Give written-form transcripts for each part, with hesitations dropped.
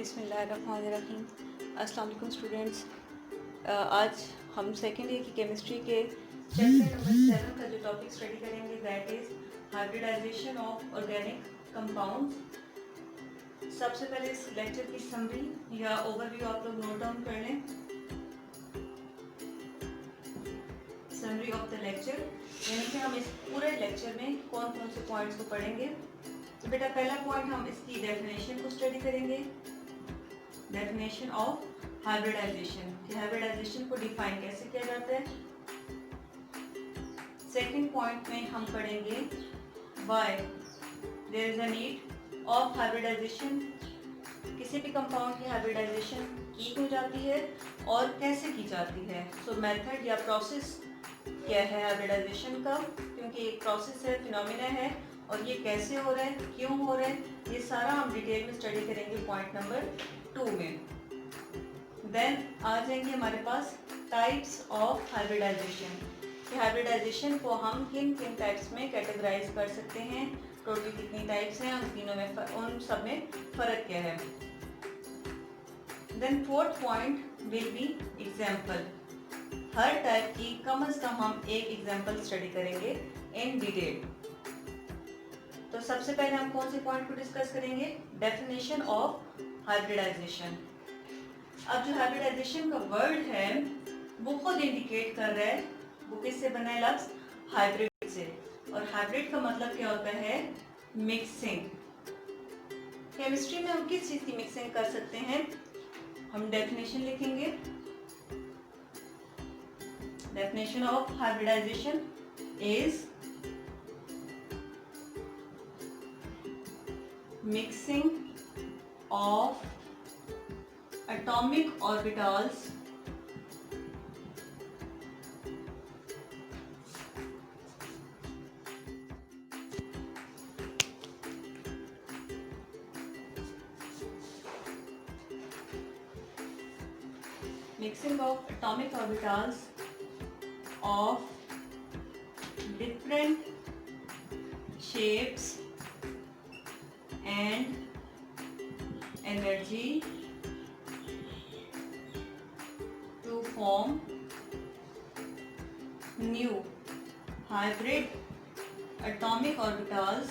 बिस्मिल्लाहिर्रहमानिर्रहीम। अस्सलाम वालेकुम स्टूडेंट्स। आज हम सेकेंड ईयर की केमिस्ट्री के चैप्टर नंबर 7 का जो टॉपिक स्टडी करेंगे that is hybridisation of organic compounds. सबसे पहले इस लेक्चर की समरी या ओवरव्यू आप लोग नोट डाउन कर लें। समरी ऑफ द लेक्चर यानी कि हम इस पूरे लेक्चर में कौन कौन से पॉइंट्स को पढ़ेंगे। तो बेटा पहला पॉइंट हम इसकी डेफिनेशन को स्टडी करेंगे, डेफिनेशन ऑफ हाइब्रिडाइजेशन कि हाइब्रिडाइजेशन को डिफाइन कैसे किया जाता है। सेकंड पॉइंट में हम पढ़ेंगे why there is a need of hybridisation, किसी भी कंपाउंड की हाइब्रिडाइजेशन की हो जाती है और कैसे की जाती है। सो मेथड या प्रोसेस क्या है हाइब्रिडाइजेशन का, क्योंकि एक प्रोसेस है, फिनोमिना है और ये कैसे हो रहा है, क्यों हो रहा है, ये सारा हम डिटेल में स्टडी करेंगे पॉइंट नंबर 2 में। देन आ जाएंगे हमारे पास टाइप्स ऑफ हाइब्रिडाइजेशन कि हाइब्रिडाइजेशन को हम किन किन टाइप्स में कैटेगराइज कर सकते हैं, टोटल कितनी टाइप्स हैं, उन तीनों में उन सब में फ़र्क क्या है। Then fourth point will be example, हर टाइप की कम से कम हम एक एग्जाम्पल स्टडी करेंगे इन डिटेल। तो सबसे पहले हम कौन से पॉइंट को डिस्कस करेंगे, डेफिनेशन ऑफ हाइब्रिडाइजेशन। अब जो हाइब्रिडाइजेशन का वर्ड है वो खुद इंडिकेट कर रहा है वो किससे बना है, लफ्ज हाइब्रिड से। और हाइब्रिड का मतलब क्या होता है, मिक्सिंग। केमिस्ट्री में हम किस चीज की मिक्सिंग कर सकते हैं, हम डेफिनेशन लिखेंगे। Definition of hybridisation is mixing of atomic orbitals of different shapes and energy to form new hybrid atomic orbitals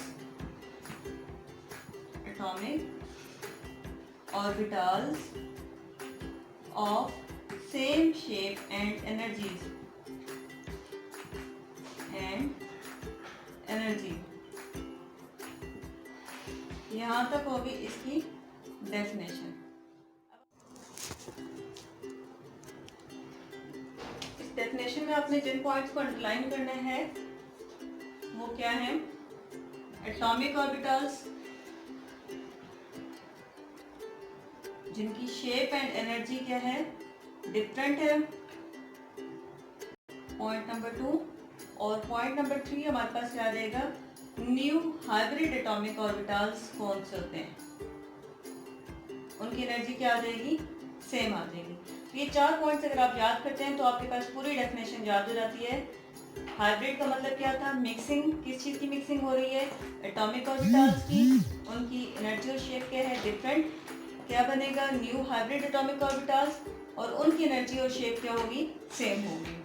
of same shape and energy यहाँ तक होगी इसकी डेफिनेशन। इस डेफिनेशन में आपने जिन पॉइंट्स को अंडरलाइन करना है वो क्या है, एटॉमिक ऑर्बिटल्स जिनकी शेप एंड एनर्जी क्या है, डिफरेंट है, पॉइंट नंबर 2। और पॉइंट नंबर 3 हमारे पास क्या आ जाएगा, न्यू हाइब्रिड एटॉमिक ऑर्बिटल्स कौन से होते हैं, उनकी एनर्जी क्या आ जाएगी, सेम आ जाएगी। तो ये 4 पॉइंट्स अगर आप याद करते हैं तो आपके पास पूरी डेफिनेशन याद हो जाती है। हाइब्रिड का मतलब क्या था, मिक्सिंग, किस चीज़ की मिक्सिंग हो रही है, एटॉमिक ऑर्बिटल्स की, उनकी एनर्जी और शेप क्या है, डिफरेंट, क्या बनेगा, न्यू हाइब्रिड एटॉमिक ऑर्बिटल्स, और उनकी एनर्जी और शेप क्या होगी, सेम होगी।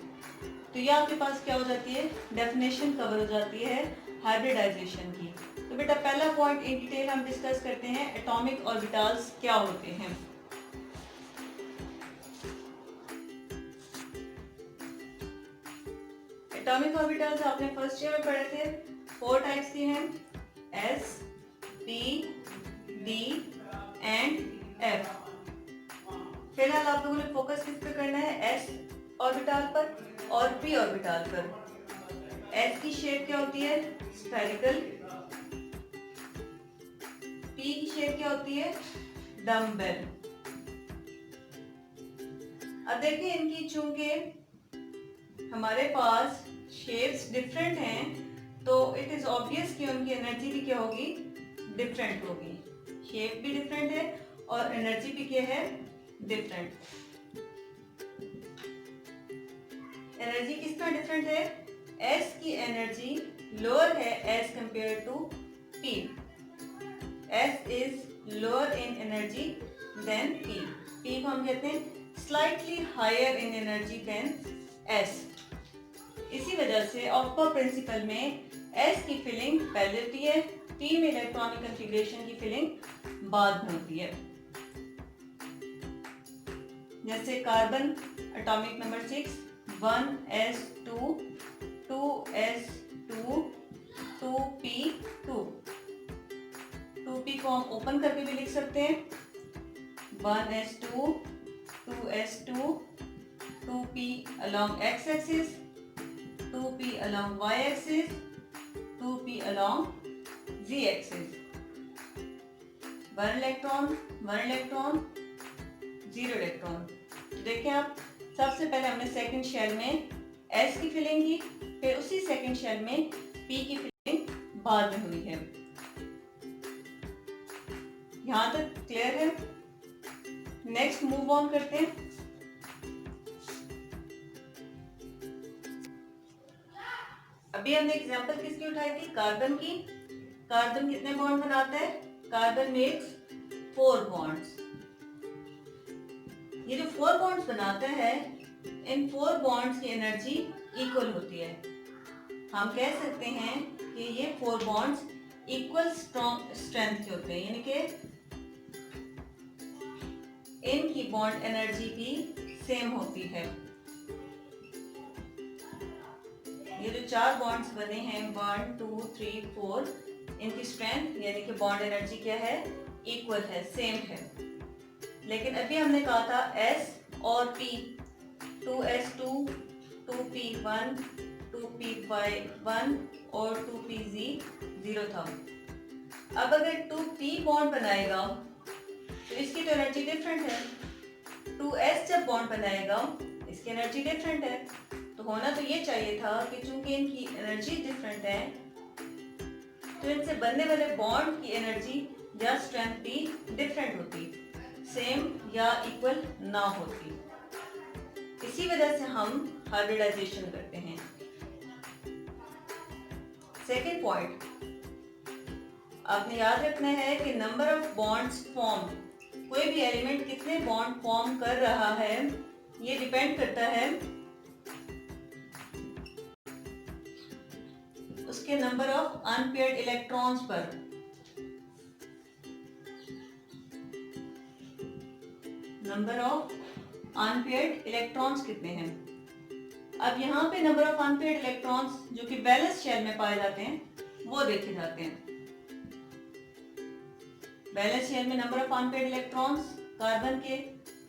तो ये आपके पास क्या हो जाती है, डेफिनेशन कवर हो जाती है हाइब्रिडाइजेशन की। तो बेटा पहला पॉइंट इन डिटेल हम डिस्कस करते हैं, एटॉमिक ऑर्बिटल्स क्या होते हैं। एटॉमिक ऑर्बिटल्स आपने फर्स्ट ईयर में पढ़े थे, 4 टाइप्स के हैं, s, p, d and f। फिलहाल आप लोगों ने फोकस किस पे करना है, s ऑर्बिटल पर और p ऑर्बिटल पर। s की शेप क्या होती है, स्फेरिकल, p की शेप क्या होती है, डम्बेल। अब देखिए इनकी चूंकि हमारे पास शेप्स डिफरेंट हैं तो इट इज ऑब्वियस कि उनकी एनर्जी भी क्या होगी, डिफरेंट होगी। शेप भी डिफरेंट है और एनर्जी भी क्या है, डिफरेंट। एनर्जी किस तरह डिफरेंट है, S की एनर्जी लोअर है as compare to P। S is lower in energy than P. P को हम कहते हैं slightly higher in energy than S. इसी वजह से ऑक्टा प्रिंसिपल में एस की फिलिंग पहले होती है, पी में इलेक्ट्रॉनिक कॉन्फ़िगरेशन की फिलिंग बाद में होती है। जैसे carbon atomic number 6 1s2 2s2 2p2। 2p को हम ओपन करके भी लिख सकते हैं 1s2 2s2 2p along x axis 2p along y axis 2p along z axis। 1 electron 1 electron 0 electron. तो देखिए आप, सबसे पहले हमने सेकंड शेल में S की फिलिंग की, फिर उसी सेकंड शेल में P की फिलिंग बाद में हुई है। यहां तक क्लियर है? नेक्स्ट मूव ऑन करते हैं। अभी हमने एग्जांपल किसकी उठाई थी? कार्बन की। कार्बन कितने बॉन्ड बनाता है? Carbon makes 4 bonds. ये जो 4 बॉन्ड्स बनाता है, इन 4 बॉन्ड्स की एनर्जी इक्वल होती है। हम कह सकते हैं कि ये 4 बॉन्ड्स इक्वल स्ट्रेंथ के होते हैं, यानी कि इनकी बॉन्ड एनर्जी भी सेम होती है। ये जो 4 बॉन्ड्स बने हैं 1 2 3 4, इनकी स्ट्रेंथ यानी कि बॉन्ड एनर्जी क्या है? इक्वल है, सेम है। लेकिन अभी हमने कहा था S और P 2s2 2p1 2p1 और 2pz 0 था। अब अगर 2p बॉन्ड बनाएगा तो इसकी तो एनर्जी डिफरेंट है। 2s जब बॉन्ड बनाएगा इसकी एनर्जी डिफरेंट है। तो होना तो ये चाहिए था कि चूंकि इनकी एनर्जी डिफरेंट है तो इनसे बनने वाले बॉन्ड की एनर्जी या स्ट्रेंथ भी डिफरेंट होती, सेम या इक्वल ना होती। इसी वजह से हम हाइब्रिडाइजेशन करते हैं। सेकेंड पॉइंट आपने याद रखना है कि नंबर ऑफ बॉन्ड्स फॉर्म, कोई भी एलिमेंट कितने बॉन्ड फॉर्म कर रहा है ये डिपेंड करता है उसके नंबर ऑफ अनपेयर्ड इलेक्ट्रॉन्स पर। नंबर ऑफ अनपेयर्ड इलेक्ट्रॉन्स कितने हैं? अब यहाँ पे नंबर ऑफ अनपेयर्ड इलेक्ट्रॉन्स जो कि बैलेंस शेल में पाए जाते हैं वो देखे जाते हैं। बैलेंस शेल में number of unpaired electrons carbon के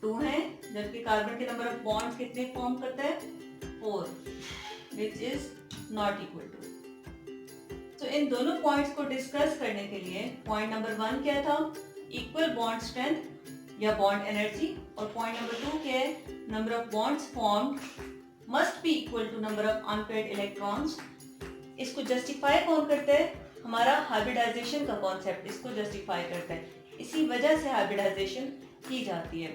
2 हैं, जबकि कार्बन के नंबर ऑफ बॉन्ड्स कितने फॉर्म करता है? 4, which is not equal to. तो इन दोनों पॉइंट्स को डिस्कस करने के लिए पॉइंट नंबर 1 क्या था? इक्वल बॉन्ड स्ट्रेंथ या बॉन्ड एनर्जी, और पॉइंट नंबर 2 क्या है? Number of bonds formed must be equal to number of unpaired electrons. इसको जस्टिफाई कौन करता है? हमारा हाइब्रिडाइजेशन का कॉन्सेप्ट इसको जस्टिफाई करता है। इसी वजह से हाइब्रिडाइजेशन की जाती है।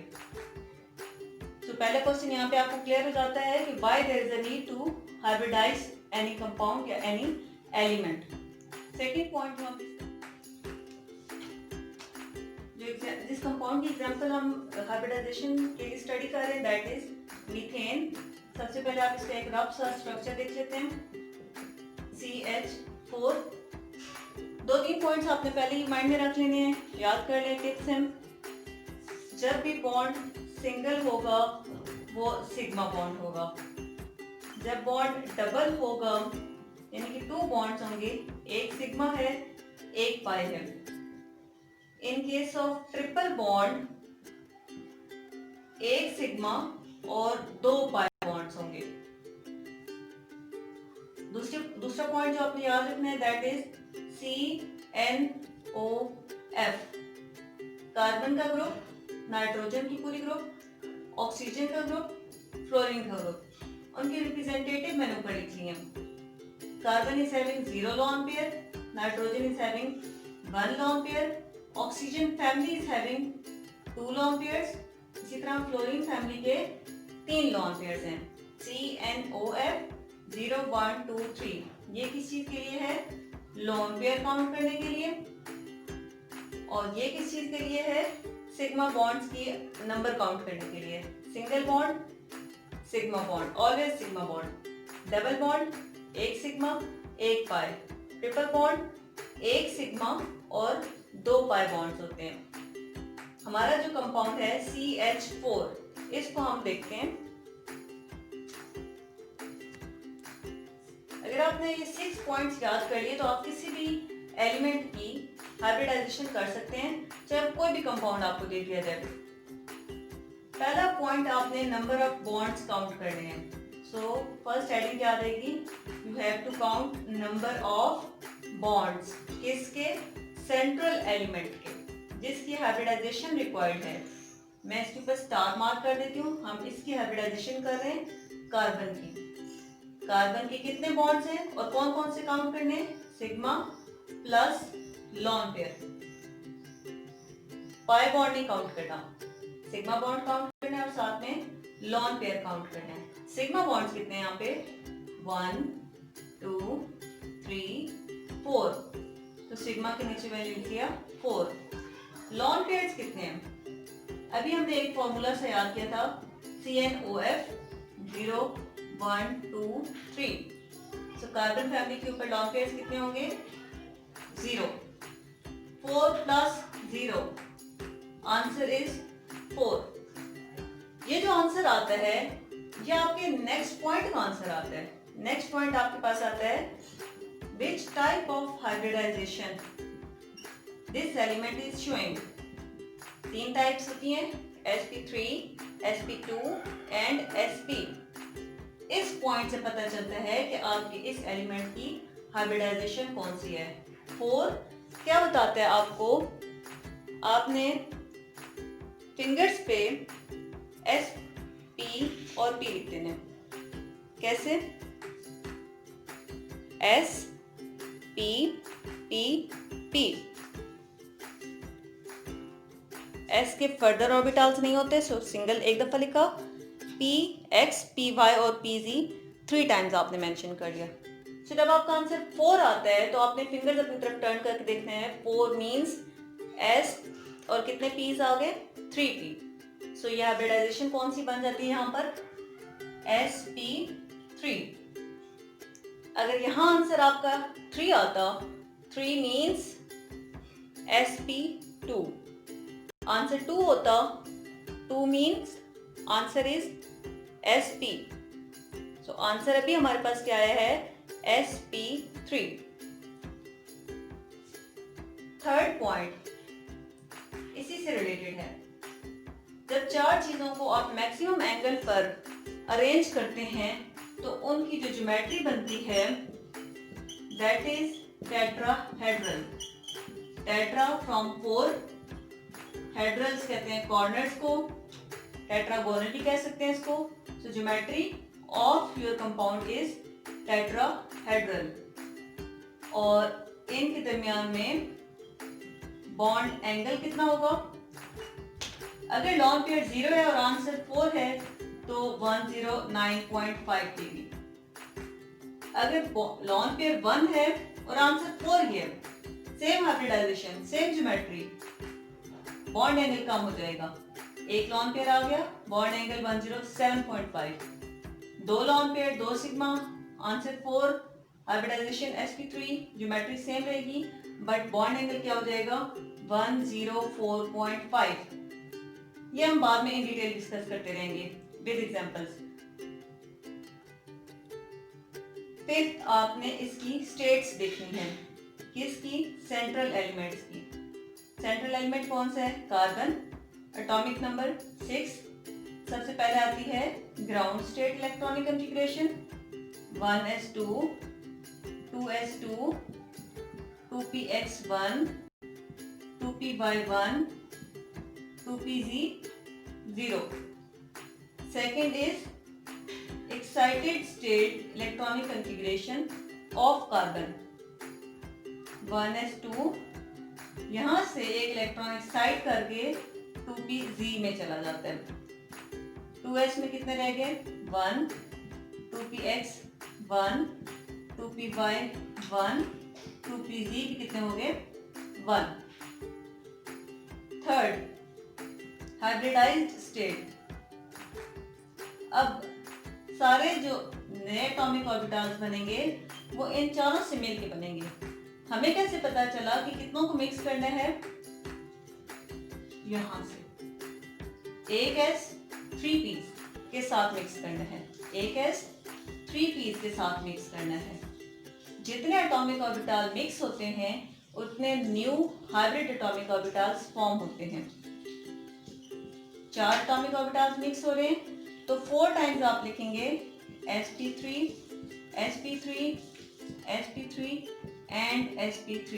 तो पहला क्वेश्चन यहाँ पे आपको क्लियर हो जाता है कि why there is a need to hybridise any compound या एनी एलिमेंट। सेकेंड पॉइंट हम जिस कंपाउंड की एग्जांपल हम हाइब्रिडाइजेशन के लिए स्टडी कर रहे हैं दैट इज मीथेन। सबसे पहले आप इसका एक रफ सा स्ट्रक्चर देख लेते हैं CH4। 2-3 पॉइंट्स आपने पहले ही माइंड में रख लेने हैं, याद कर लें टिप्स हैं। जब भी बॉन्ड सिंगल होगा वो सिग्मा बॉन्ड होगा। जब बॉन्ड डबल होगा यानी कि 2 बॉन्ड्स होंगे, एक सिग्मा है एक पाई है। In case of triple bond एक सिग्मा और 2 पाई बॉन्ड्स होंगे। दूसरा पॉइंट जो आपने याद रखना है दैट इज CNOF। कार्बन का ग्रुप, नाइट्रोजन की पूरी ग्रुप, ऑक्सीजन का ग्रुप, फ्लोरीन का ग्रुप। उनकी रिप्रेजेंटेटिव मैंने ऊपर लिख ली है। Carbon is having 0 lone pair, nitrogen is having 1 lone pair, oxygen family is having 2 lone pairs। इसी तरह फ्लोरीन फैमिली के 3 lone pairs हैं CNOF 0 1 2 3। ये किस चीज के लिए है? लोन पेयर काउंट करने के लिए। और ये किस चीज के लिए है? सिग्मा बॉन्ड्स की नंबर काउंट करने के लिए। Single bond sigma bond, always sigma bond. Double bond एक सिग्मा एक पाई। ट्रिपल बॉन्ड एक सिग्मा और 2 पाई बॉन्ड्स होते हैं। हमारा जो कंपाउंड है CH4, इसको हम देखते हैं। अगर आपने ये 6 पॉइंट्स याद कर लिए तो आप किसी भी एलिमेंट की हाइब्रिडाइजेशन कर सकते हैं, चाहे कोई भी कंपाउंड आपको दे दिया जाए। पहला पॉइंट, आपने नंबर ऑफ बॉन्ड्स काउंट करने हैं। सो फर्स्ट हेडिंग क्या रहेगी? You have to count number of bonds. किसके? सेंट्रल एलिमेंट के, जिसकी हाइब्रिडाइजेशन रिक्वायर्ड है। मैं इसके ऊपर स्टार मार्क कर देती हूँ। हम इसकी हाइब्रिडाइजेशन कर रहे हैं कार्बन की। कार्बन के कितने बॉन्ड्स हैं और कौन कौन से काउंट करने हैं? Sigma plus lone pair. Pi bond नहीं काउंट करना, सिग्मा बॉन्ड काउंट करना है और साथ में लॉन पेयर काउंट करना है। सिग्मा बॉन्ड्स कितने हैं यहाँ पे? 1 2 3 4। तो सिग्मा के नीचे वैल्यू लिख दिया 4। लॉन पेयर्स कितने हैं? अभी हमने एक फॉर्मूला से याद किया था, CnOF 0 1 2 3। तो कार्बन फैमिली के ऊपर लॉन पेयर्स कितने होंगे? 0। 4 प्लस 0, आंसर इज 4। ये जो आंसर आता है ये आपके नेक्स्ट पॉइंट का आंसर आता है। नेक्स्ट पॉइंट आपके पास आता है, which type of hybridisation this element is showing. 3 types होती हैं, sp3, sp2 एंड sp। इस पॉइंट से पता चलता है कि आपके इस एलिमेंट की हाइब्रिडाइजेशन कौन सी है। 4 क्या बताता है आपको? आपने फिंगर्स पे S, P और P लिख देने। कैसे? S, P, P, P। S के फर्दर ऑर्बिटल्स नहीं होते, सो सिंगल एक दफा लिखा। P, X, Py और PZ 3 टाइम्स आपने मेंशन कर लिया। तो जब आपका आंसर 4 आता है तो आपने फिंगर्स अपनी तरफ टर्न करके देखना है। 4 मीन्स S और कितने P's आ गए? 3P। सो ये हाइब्रिडाइजेशन कौन सी बन जाती है यहाँ पर? sp3। अगर यहाँ आंसर आपका 3 आता, 3 मीन्स sp2। आंसर 2 होता, 2 means answer is sp। So answer अभी हमारे पास क्या आया है? sp3। थर्ड पॉइंट इसी से रिलेटेड है। जब 4 चीजों को आप मैक्सिमम एंगल पर अरेंज करते हैं तो उनकी जो ज्योमेट्री बनती है that is tetrahedral. Tetra from 4, हेड्रल्स कहते हैं कॉर्नर्स को, टेट्रागोनल भी कह सकते हैं इसको। So geometry of your compound is tetrahedral. और इनके दरमियान में बॉन्ड एंगल कितना होगा? अगर लॉन पेयर 0 है और आंसर 4 है तो 109.5 डिग्री। अगर लॉन पेयर 1 है और आंसर 4 है, same hybridisation, same geometry, bond angle कम हो जाएगा। एक लॉन पेयर आ गया, bond angle 107.5। 2 lone pair 2 sigma, answer 4, hybridisation sp3, geometry same रहेगी बट बॉन्ड एंगल क्या हो जाएगा? 104.5। ये हम बाद में इन डिटेल डिस्कस करते रहेंगे विद एग्जांपल्स। फिर आपने इसकी स्टेट्स देखनी है, किसकी? सेंट्रल एलिमेंट्स की। सेंट्रल एलिमेंट कौन सा है? कार्बन। Atomic number 6। सबसे पहले आती है ground state electronic configuration, 1s2 2s2 2px1 2py1 2pz0। Second is excited state electronic configuration of carbon, 1s2। यहाँ से एक इलेक्ट्रॉन एक्साइट करके 2pz में चला जाता है। 2s में कितने रह गए? 1, 2px1 2py1 2pz कितने हो गए? 1। Third, hybridised state. अब सारे जो नए एटॉमिक ऑर्बिटल्स बनेंगे वो इन चारों से मिल के बनेंगे। हमें कैसे पता चला कि कितनों को मिक्स करना है? यहां से एक s 3p के साथ मिक्स करना है, एक s 3p के साथ मिक्स करना है। जितने एटॉमिक ऑर्बिटल मिक्स होते हैं उतने new hybrid atomic orbitals form होते हैं। 4 एटॉमिक ऑर्बिटल्स मिक्स हो रहे हैं तो 4 टाइम्स आप लिखेंगे sp3 sp3 sp3 and sp3।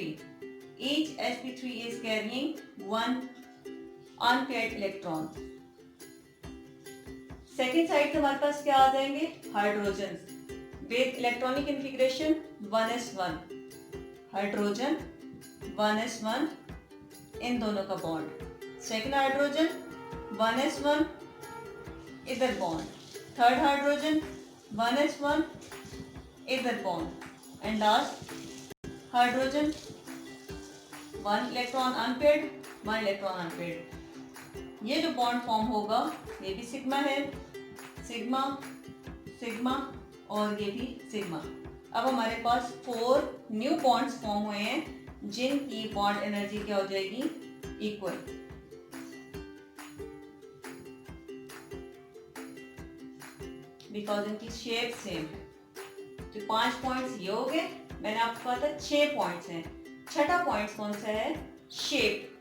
each sp3 is carrying one unpaired electron। Second side से हमारे पास क्या आ जाएंगे? Hydrogen with electronic configuration 1s1। Hydrogen 1s1, इन दोनों का बॉन्ड। सेकेंड हाइड्रोजन 1s1, इधर बॉन्ड। थर्ड हाइड्रोजन 1s1, इधर bond. And last hydrogen 1 electron unpaired, 1 electron unpaired. ये जो बॉन्ड फॉर्म होगा ये भी सिग्मा है, सिग्मा सिग्मा और ये भी सिग्मा। अब हमारे पास 4 न्यू बॉन्ड्स फॉर्म हुए हैं जिनकी बॉन्ड एनर्जी क्या हो जाएगी? इक्वल। बिकॉज इनकी शेप सेम है। तो 5 पॉइंट्स ये हो गए। मैंने आपको कहा था 6 पॉइंट्स हैं। छठा पॉइंट कौन सा है? शेप।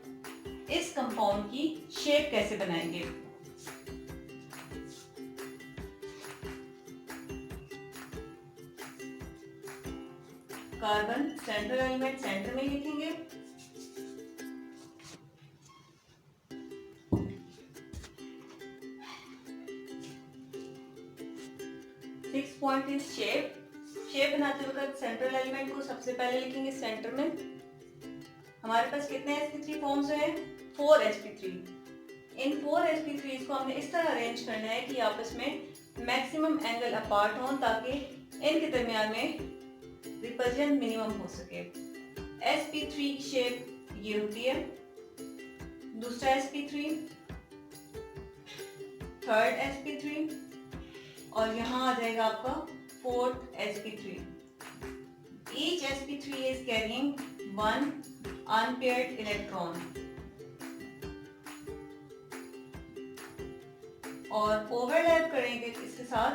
इस कंपाउंड की शेप कैसे बनाएंगे? कार्बन सेंट्रल एलिमेंट सेंटर में लिखेंगे। Six point is shape. Shape बनाते वक्त सेंट्रल एलिमेंट को सबसे पहले लिखेंगे सेंटर में। हमारे पास कितने sp3 फॉर्म्स हैं? 4 sp3। इन 4 sp3 को हमने इस तरह अरेंज करना है कि आपस में मैक्सिमम एंगल अपार्ट हों ताकि इनके दरमियान में रिपल्जन मिनिमम हो सके। sp3 की शेप ये होती है। दूसरा sp3, थर्ड sp3 और यहाँ आ जाएगा आपका fourth sp3। Each sp3 is carrying one unpaired electron। और ओवरलैप करेंगे इसके साथ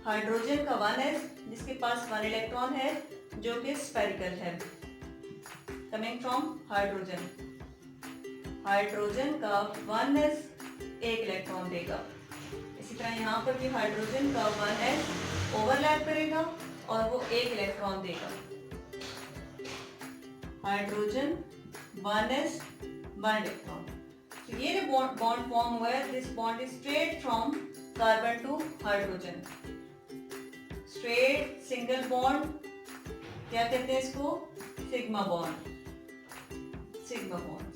हाइड्रोजन का 1s जिसके पास 1 इलेक्ट्रॉन है जो कि स्फेरिकल है, कमिंग फ्रॉम हाइड्रोजन। हाइड्रोजन का 1s 1 इलेक्ट्रॉन देगा। इसी तरह यहाँ पर भी हाइड्रोजन का 1s ओवरलैप करेगा और वो 1 इलेक्ट्रॉन देगा। Hydrogen 1s 1 electron. तो ये जो बॉन्ड फॉर्म हुआ है, this bond is straight from carbon to hydrogen. Straight single bond, क्या कहते हैं इसको? Sigma bond. Sigma bond.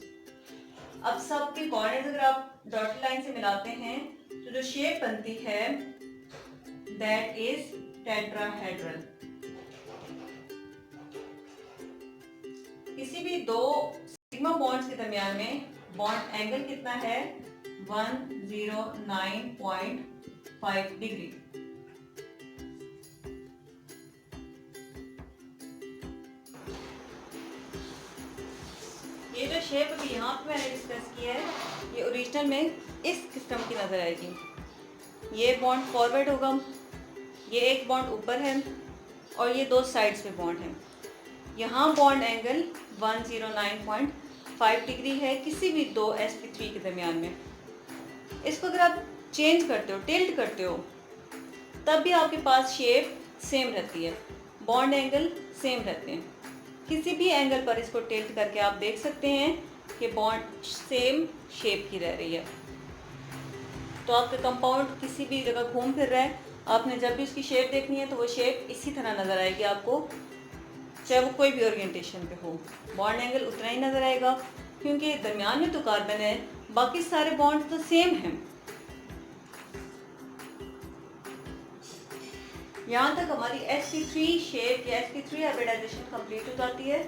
अब सबके बॉन्ड अगर आप डॉटेड लाइन से मिलाते हैं तो जो शेप बनती है दैट इज टेट्राहेड्रल। किसी भी दो सिग्मा बॉन्ड्स के दरमियान में बॉन्ड एंगल कितना है? 109.5 डिग्री। ये जो शेप अभी यहाँ पे मैंने डिस्कस किया है ये ओरिजिनल में इस किस्म की नजर आएगी। ये बॉन्ड फॉरवर्ड होगा, ये एक बॉन्ड ऊपर है और ये 2 साइड्स पे बॉन्ड है। यहाँ बॉन्ड एंगल 109.5 डिग्री है किसी भी 2 sp3 के दरमियान में। इसको अगर आप चेंज करते हो, टिल्ट करते हो, तब भी आपके पास शेप सेम रहती है, बॉन्ड एंगल सेम रहते हैं। किसी भी एंगल पर इसको टिल्ट करके आप देख सकते हैं कि बॉन्ड सेम शेप की रह रही है। तो आपका कंपाउंड किसी भी जगह घूम फिर रहा है, आपने जब भी उसकी शेप देखनी है तो वो शेप इसी तरह नज़र आएगी आपको, चाहे वो कोई भी ओरिएंटेशन पे हो। बॉन्ड एंगल उतना ही नज़र आएगा क्योंकि दरमियान में तो कार्बन है, बाकी सारे बॉन्ड तो सेम हैं। यहाँ तक हमारी sp3 शेप या sp3 हाइब्रिडाइजेशन कंप्लीट हो जाती है।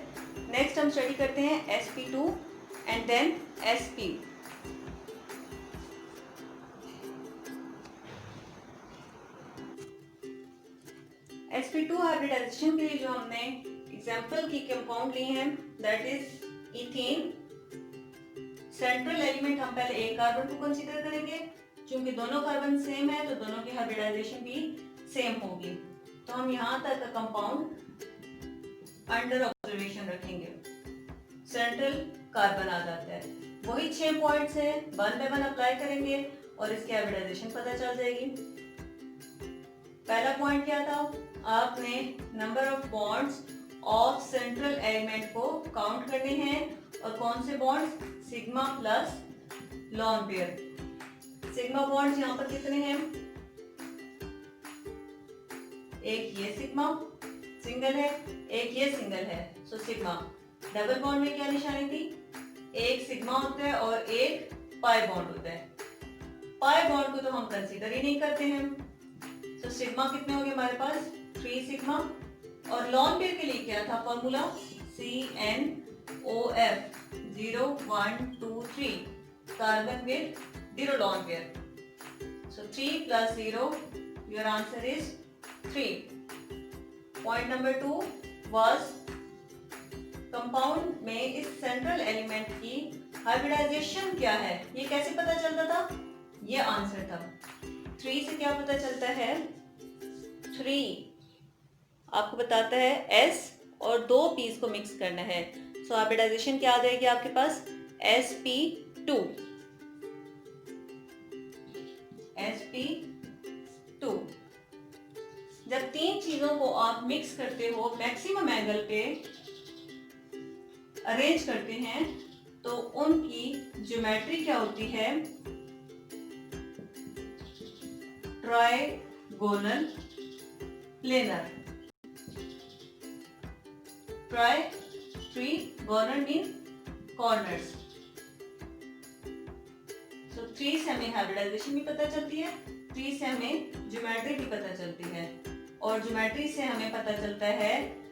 नेक्स्ट हम स्टडी करते हैं sp2 and then sp. sp2 hybridisation के लिए जो हमने एग्जाम्पल की कंपाउंड ली हैं that is ethane. Central element हम पहले एक कार्बन को कंसीडर करेंगे, क्योंकि दोनों कार्बन सेम है तो दोनों की हाइब्रिडाइजेशन भी सेम होगी। तो हम यहाँ तक का कंपाउंड अंडर ऑब्जर्वेशन रखेंगे। सेंट्रल कार्बन आ जाता है, वही 6 पॉइंट्स है, 1 बाय 1 अप्लाई करेंगे और इसकी हाइब्रिडाइजेशन पता चल जाएगी। पहला पॉइंट क्या था, आपने number of bonds of central element को काउंट करने हैं और कौन से bonds, sigma plus lone pair. Sigma bonds यहाँ पर कितने हैं, एक ये सिग्मा सिंगल है, एक ये सिंगल है, सो सिग्मा। डबल बॉन्ड में क्या निशानी थी, एक सिग्मा होता है और एक पाई बॉन्ड होता है। पाई बॉन्ड को तो हम कंसीडर ही नहीं करते हैं, तो सिग्मा कितने हो गए हमारे पास, 3 सिग्मा। और लॉन पेयर के लिए क्या था formula, CNOF 0 1 2 3, carbon with 0 lone pair. So 3 plus 0, your answer is 3. Point number 2 was compound में इस सेंट्रल एलिमेंट की हाइब्रिडाइजेशन क्या है, ये कैसे पता चलता था, ये आंसर था। 3 से क्या पता चलता है, 3 आपको बताता है S और 2 पीस को मिक्स करना है। सो हाइब्रिडाइजेशन क्या आ जाएगी आपके पास, sp2। sp2 जब 3 चीजों को आप मिक्स करते हो, मैक्सिमम एंगल पे अरेंज करते हैं, तो उनकी ज्योमेट्री क्या होती है, trigonal planar. Trigonal mean corners. So 3 से हमें हाइब्रिडाइजेशन भी पता चलती है, 3 से हमें ज्योमेट्री भी पता चलती है, और ज्योमेट्री से हमें पता चलता है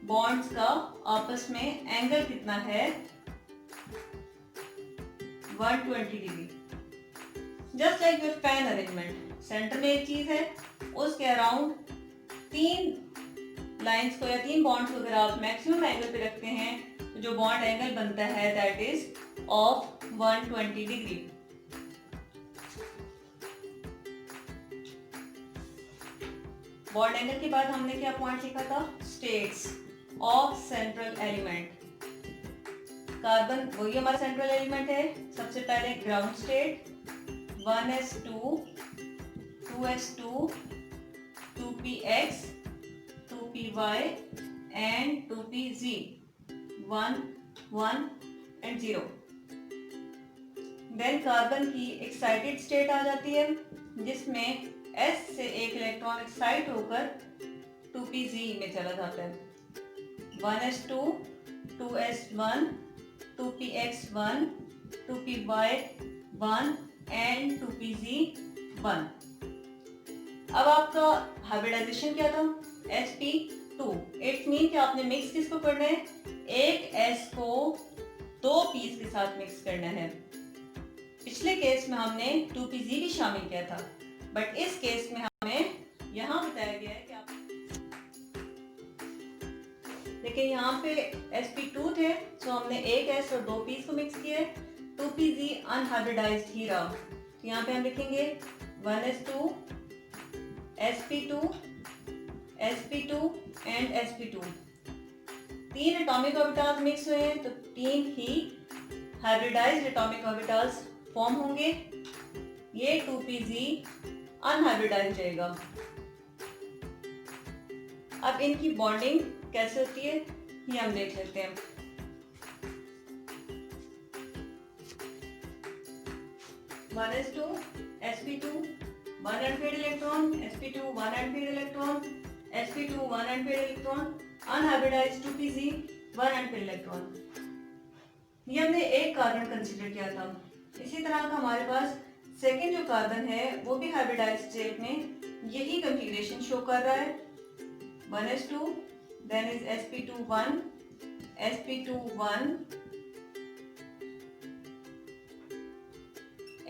बॉन्ड्स का आपस में एंगल कितना है, 120 degree. Just like your pen arrangement, centre में एक चीज है, उसके अराउंड 3 लाइंस को या 3 बॉन्ड्स को अगर आप मैक्सिमम एंगल पे रखते हैं, तो जो बॉन्ड एंगल बनता है that is of 120 degree. Bond angle के बाद हमने क्या पॉइंट लिखा था, states of central element. Carbon वही हमारा सेंट्रल एलिमेंट है। सबसे पहले ground state 1s2 2s2 2px 2py and 2pz 1 1 and 0। Then carbon की एक्साइटेड स्टेट आ जाती है, जिसमें S से एक इलेक्ट्रॉन एक्साइट होकर 2pz में चला जाता है। 1s2 2s1 2px1 2py1 and 2pz1। अब आपका हाइब्रिडाइजेशन क्या था, sp2। इट मीन कि आपने मिक्स किसको करना है, एक S को 2 पीस के साथ मिक्स करना है। पिछले केस में हमने 2pz भी शामिल किया था, बट इस केस में हमें यहाँ बताया गया है कि आप देखिए यहाँ पे sp2 थे, तो हमने एक S और 2 पीस को मिक्स किया है। 2pz अनहाइब्रिडाइज्ड ही रहा, तो यहाँ पे हम लिखेंगे 1s2 sp2 sp2 and sp2। 3 atomic orbitals mix हुए हैं, तो 3 ही हाइब्रिडाइज्ड एटॉमिक ऑर्बिटल्स फॉर्म होंगे। ये 2pz अनहाइब्रिडाइज्ड रहेगा। अब इनकी बॉन्डिंग कैसे होती है ये हम देख लेते हैं। One S two sp2 1 unpaired electron, sp2 1 unpaired electron, sp2 1 unpaired electron, unhybridized 2pz 1 unpaired electron. ये हमने एक कार्बन कंसीडर किया था। इसी तरह का हमारे पास सेकेंड जो कार्बन है वो भी हाइब्रिडाइज्ड स्टेट में यही कंफिग्रेशन शो कर रहा है। 1s2 then is sp2 1 sp2 1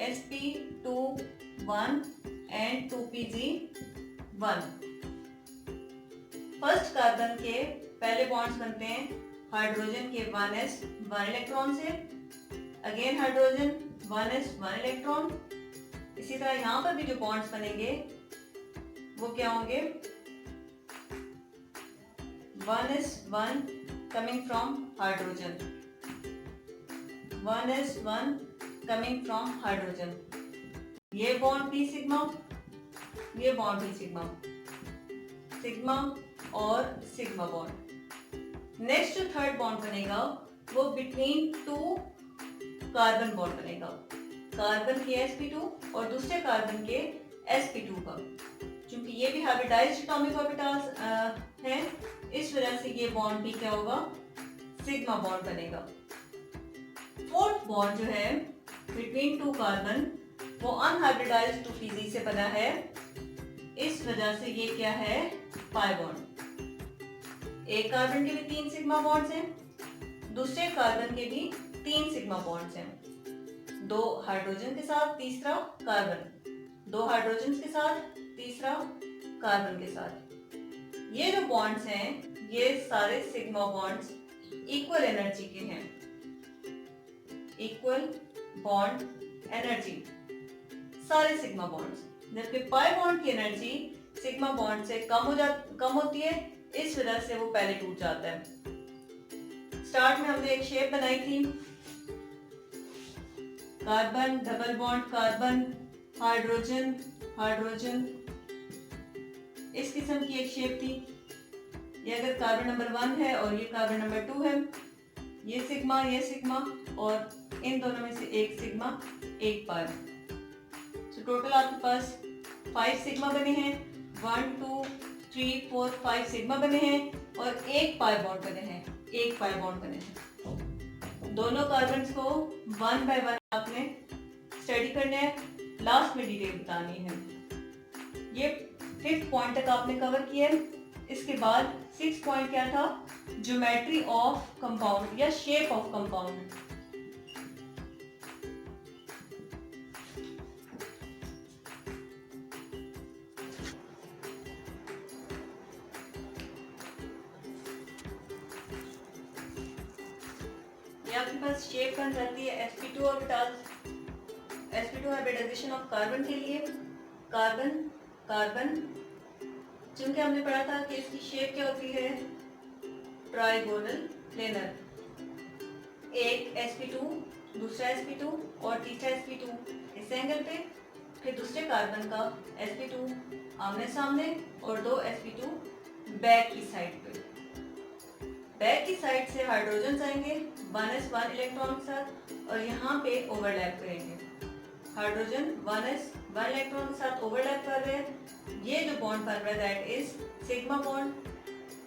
sp2 1 and 2pg1। First carbon के पहले बॉन्ड्स बनते हैं हाइड्रोजन के 1s 1 इलेक्ट्रॉन से, अगेन हाइड्रोजन 1s 1 इलेक्ट्रॉन। इसी तरह यहाँ पर भी जो बॉन्ड्स बनेंगे वो क्या होंगे, 1s 1 coming from hydrogen, 1s 1 coming from hydrogen. ये बॉन्ड भी सिग्मा, ये बॉन्ड भी सिग्मा, सिग्मा और सिग्मा बॉन्ड। नेक्स्ट जो थर्ड बॉन्ड बनेगा वो बिटवीन टू कार्बन बॉन्ड बनेगा, कार्बन के sp2 और दूसरे कार्बन के sp2 का। क्योंकि ये भी हाइब्रिडाइज्ड एटॉमिक ऑर्बिटल्स हैं, इस वजह से ये बॉन्ड भी क्या होगा, सिग्मा बॉन्ड बनेगा। फोर्थ बॉन्ड जो है बिटवीन टू कार्बन वो अनहाइब्रिडाइज्ड 2pg से बना है, इस वजह से ये क्या है, पाई बॉन्ड। एक कार्बन के भी 3 सिग्मा बॉन्ड्स हैं, दूसरे कार्बन के भी 3 सिग्मा बॉन्ड्स हैं, 2 हाइड्रोजन के साथ तीसरा कार्बन, 2 हाइड्रोजन के साथ तीसरा कार्बन के साथ। ये जो बॉन्ड्स हैं ये सारे सिग्मा बॉन्ड्स इक्वल एनर्जी के हैं, इक्वल बॉन्ड एनर्जी सारे सिग्मा बॉन्ड्स, जबकि पाई बॉन्ड की एनर्जी सिग्मा बॉन्ड से कम होती है, इस वजह से वो पहले टूट जाता है। स्टार्ट में हमने एक शेप बनाई थी, carbon double bond carbon hydrogen hydrogen, इस किस्म की एक शेप थी। ये अगर कार्बन नंबर 1 है और ये कार्बन नंबर 2 है, ये सिग्मा और इन दोनों में से एक सिग्मा एक पाई। तो टोटल आपके पास 5 सिग्मा बने हैं, 1 2 3 4 5 सिग्मा बने हैं और एक पाई बॉन्ड बने हैं, एक पाई बॉन्ड बने हैं। दोनों कार्बन्स को 1 बाय 1 आपने स्टडी करना है, लास्ट में डिटेल बतानी है। ये 5th पॉइंट तक आपने कवर किया है। इसके बाद 6th पॉइंट क्या था, ज्योमेट्री ऑफ कंपाउंड या शेप ऑफ कंपाउंड। आपके पास शेप बन जाती है sp2 orbital, sp2 hybridization of carbon के लिए, कार्बन कार्बन, चूंकि हमने पढ़ा था कि इसकी शेप क्या होती है, ट्राइगोनल प्लेनर, एक sp2 दूसरा sp2 और तीसरा sp2 इस एंगल पे, फिर दूसरे कार्बन का sp2 आमने सामने और 2 sp2 बैक की साइड पे। बैक की साइड से हाइड्रोजन आएंगे 1s 1 इलेक्ट्रॉन के साथ और यहाँ पे ओवरलैप करेंगे। हाइड्रोजन 1s 1 इलेक्ट्रॉन के साथ ओवरलैप कर रहे हैं। ये जो बॉन्ड बन रहा है दैट इज सिग्मा बॉन्ड,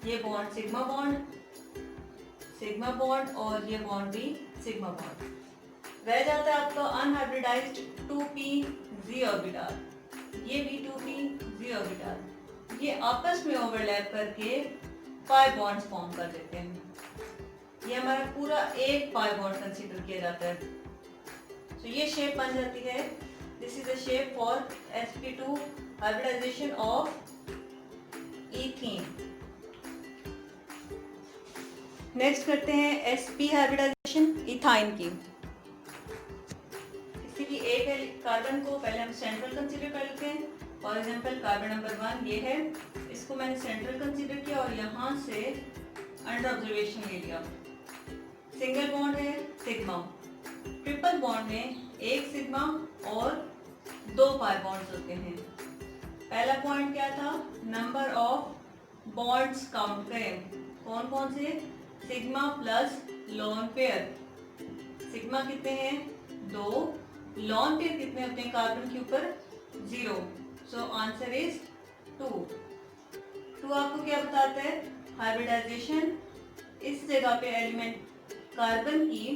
ये बॉन्ड सिग्मा बॉन्ड और ये बॉन्ड भी सिग्मा बॉन्ड। रह जाता है आपका अनहाइब्रिडाइज्ड 2pg ऑर्बिटल, ये भी 2pg ऑर्बिटल, ये आपस में ओवरलैप करके पाई बॉन्ड्स फॉर्म कर देते हैं। ये हमारा पूरा एक पाई बॉन्ड कंसीडर किया जाता है। तो ये शेप बन जाती है, this is the shape for sp2 hybridization of ethene. Next करते हैं sp हाइब्रिडाइजेशन इथाइन की। किसी भी एक कार्बन को पहले हम सेंट्रल कंसीडर कर लेते हैं। फॉर एग्जाम्पल कार्बन नंबर 1 ये है, इसको मैंने सेंट्रल कंसीडर किया और यहाँ से अंडर ऑब्जर्वेशन ले लिया। सिंगल बॉन्ड है सिग्मा, ट्रिपल बॉन्ड में एक सिग्मा और 2 पाई बॉन्ड्स होते हैं। पहला पॉइंट क्या था, नंबर ऑफ बॉन्ड्स काउंट करें, कौन कौन से, sigma plus lone pair. Sigma कितने हैं, 2, लोन पेयर कितने होते हैं कार्बन के ऊपर, 0, सो आंसर इज 2। 2 आपको क्या बताता है, हाइब्रिडाइजेशन इस जगह पे एलिमेंट कार्बन की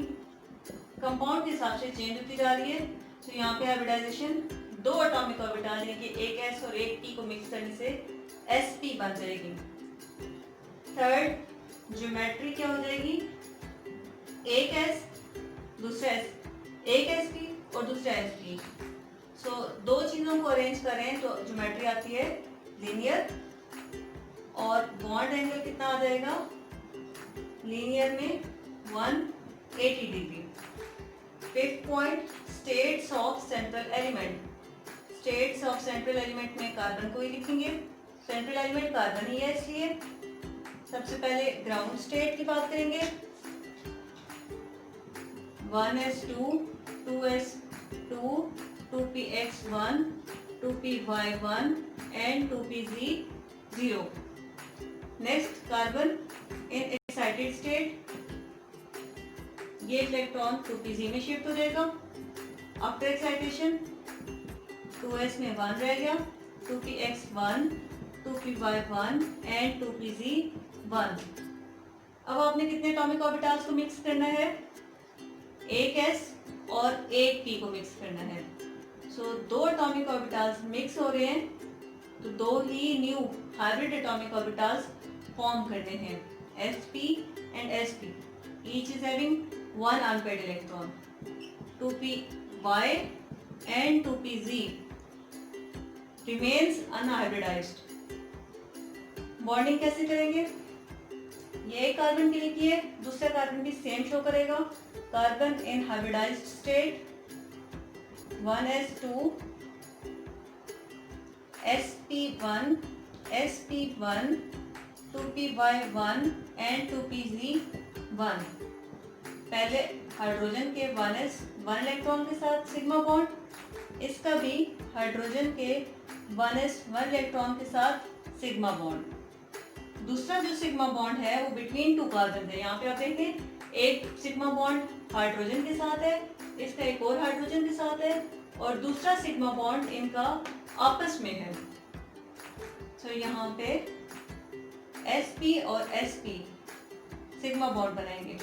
कंपाउंड के हिसाब से चेंज होती जा रही है। तो यहाँ पे हाइब्रिडाइजेशन 2 एटॉमिक ऑर्बिटल यानी कि एक s और एक t को मिक्स करने से sp बन जाएगी। थर्ड ज्योमेट्री क्या हो जाएगी, एक s दूसरा s, एक sp और दूसरा sp, करें तो ज्योमेट्री आती है लीनियर, और बॉन्ड एंगल कितना आ जाएगा लीनियर में 180 degree. Fifth point, states of central element. States of central element में कार्बन को ही लिखेंगे, सेंट्रल एलिमेंट कार्बन ही है इसलिए। सबसे पहले ग्राउंड स्टेट की बात करेंगे। 1s2, 2s2, 2px1, 2py1 and 2pz0। Next carbon in excited state, ये इलेक्ट्रॉन 2pz में शिफ्ट हो जाएगा। आफ्टर एक्साइटेशन 2s में 1 रह गया, 2px1, 2py1 एंड 2pz1। अब आपने कितने एटॉमिक ऑर्बिटल्स को मिक्स करना है, एक s और एक p को मिक्स करना है। सो दो एटॉमिक ऑर्बिटल्स मिक्स हो रहे हैं तो दो ही new hybrid atomic orbitals form करने हैं, sp and sp। Each is having one unpaired electron. 2py and 2pz remains unhybridized। Bonding कैसे करेंगे, ये कार्बन के लिए किए, दूसरा कार्बन भी सेम शो करेगा। Carbon in hybridized state 1s2, sp1, sp1, 2py1 and 2pz1। पहले हाइड्रोजन के 1s 1 इलेक्ट्रॉन के साथ सिग्मा बॉन्ड, इसका भी हाइड्रोजन के 1s 1 इलेक्ट्रॉन के साथ सिग्मा बॉन्ड। दूसरा जो सिग्मा बॉन्ड है वो बिटवीन टू कार्बन है। यहाँ पे आप देखें एक सिग्मा बॉन्ड हाइड्रोजन के साथ है, इसका एक और हाइड्रोजन के साथ है, और दूसरा सिग्मा बॉन्ड इनका आपस में है। तो यहाँ पे sp और sp सिग्मा बॉन्ड बनाएंगे।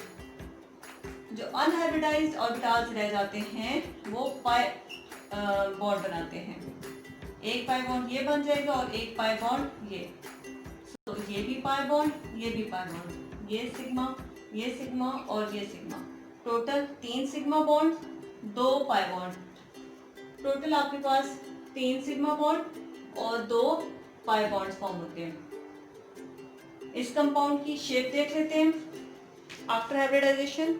जो अनहाइब्रिडाइज्ड ऑर्बिटल्स रह जाते हैं वो पाई बॉन्ड बनाते हैं। एक पाई बॉन्ड ये बन जाएगा और एक पाई बॉन्ड ये। तो ये भी पाई बॉन्ड, ये भी पाई बॉन्ड, ये सिग्मा और ये sigma. Total 3 sigma bond, 2 pi bond. Total आपके पास 3 सिग्मा बॉन्ड और 2 पाई बॉन्ड्स फॉर्म होते हैं। इस कंपाउंड की शेप देख लेते हैं after hybridization.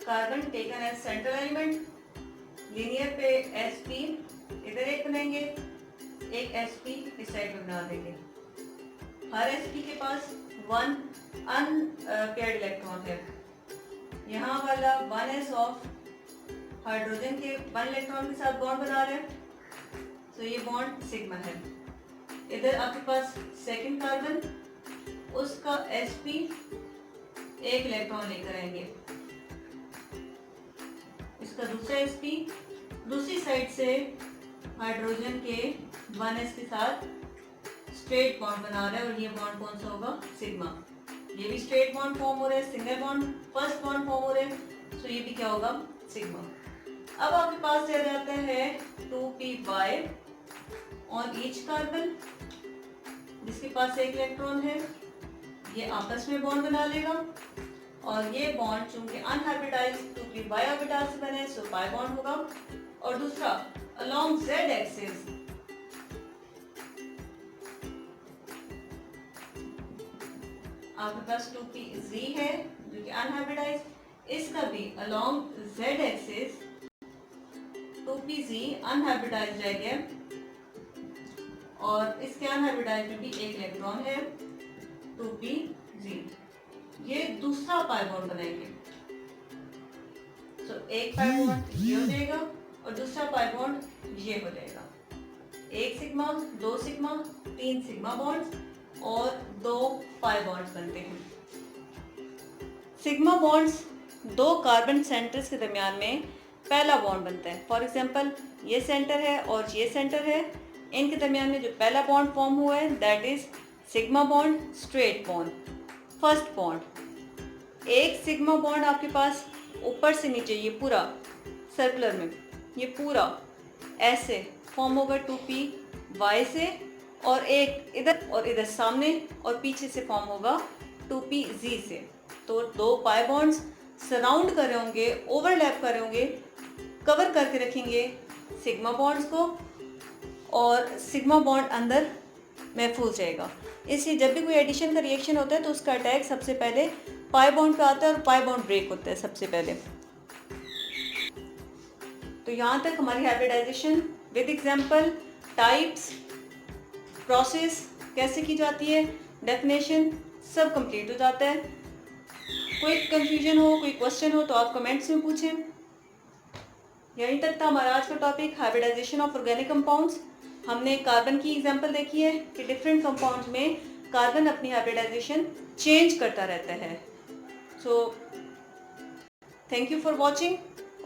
Carbon taken as central element, linear पे sp इधर एक बनाएंगे, एक sp इस साइड में बना देंगे। हर sp के पास 1 अनपेयर्ड इलेक्ट्रॉन है। यहाँ वाला 1s ऑफ हाइड्रोजन के 1 इलेक्ट्रॉन के साथ बॉन्ड बना रहे हैं, तो ये बॉन्ड सिग्मा है। इधर आपके पास सेकंड कार्बन, उसका sp एक इलेक्ट्रॉन लेकर आएंगे, इसका दूसरा sp दूसरी साइड से हाइड्रोजन के 1s के साथ स्ट्रेट बॉन्ड बना रहा है, और ये बॉन्ड कौन सा होगा, सिग्मा। ये भी स्ट्रेट बॉन्ड फॉर्म हो रहा है, single bond first bond form हो रहे हैं, तो ये भी क्या होगा, सिग्मा। अब आपके पास रह जाता है 2py और ईच कार्बन, जिसके पास एक इलेक्ट्रॉन है, ये आपस में बॉन्ड बना लेगा, और ये बॉन्ड चूंकि अनहाइब्रिडाइज्ड 2py ऑर्बिटल से बने सो पाई बॉन्ड होगा। और दूसरा अलोंग z एक्सिस आपके पास 2pz है जो कि अनहाइब्रिडाइज्ड, इसका भी along z axis 2pz unhybridised रह गया, और इसके अनहाइब्रिडाइज्ड में भी एक इलेक्ट्रॉन है 2pz। ये दूसरा पाई बॉन्ड बनाएंगे, तो एक पाई बॉन्ड ये हो जाएगा और दूसरा पाई बॉन्ड ये हो जाएगा। एक सिग्मा, 2 सिग्मा, 3 सिग्मा बॉन्ड्स और 2 पाई बॉन्ड्स बनते हैं। सिग्मा बॉन्ड्स 2 कार्बन सेंटर्स के दरमियान में पहला बॉन्ड बनता है। फॉर एग्जांपल ये सेंटर है और ये सेंटर है, इनके दरमियान में जो पहला बॉन्ड फॉर्म हुआ है that is sigma bond, straight bond, first bond. एक सिग्मा बॉन्ड आपके पास ऊपर से नीचे ये पूरा सर्कुलर में ये पूरा ऐसे फॉर्म होगा 2py से, और एक इधर और इधर सामने और पीछे से फॉर्म होगा 2pz से। तो 2 पाई बॉन्ड्स सराउंड कर रहे होंगे, ओवरलैप कर रहे होंगे, कवर करके रखेंगे सिग्मा बॉन्ड्स को, और सिग्मा बॉन्ड अंदर महफूज रहेगा। इसलिए जब भी कोई एडिशन का रिएक्शन होता है तो उसका अटैक सबसे पहले पाई बॉन्ड पे आता है और पाई बॉन्ड ब्रेक होता है सबसे पहले। तो यहाँ तक हमारी hybridization with example, types, process कैसे की जाती है, डेफिनेशन सब कंप्लीट हो जाता है। कोई कंफ्यूजन हो, कोई क्वेश्चन हो तो आप कमेंट्स में पूछें। यहीं तक था हमारा आज का topic, hybridization of organic compounds. हमने कार्बन की एग्जांपल देखी है कि डिफरेंट कंपाउंड्स में कार्बन अपनी हाइब्रिडाइजेशन चेंज करता रहता है। So thank you for watching,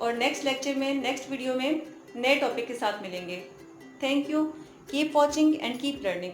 और नेक्स्ट लेक्चर में, नेक्स्ट वीडियो में नए टॉपिक के साथ मिलेंगे। Thank you, keep watching and keep learning.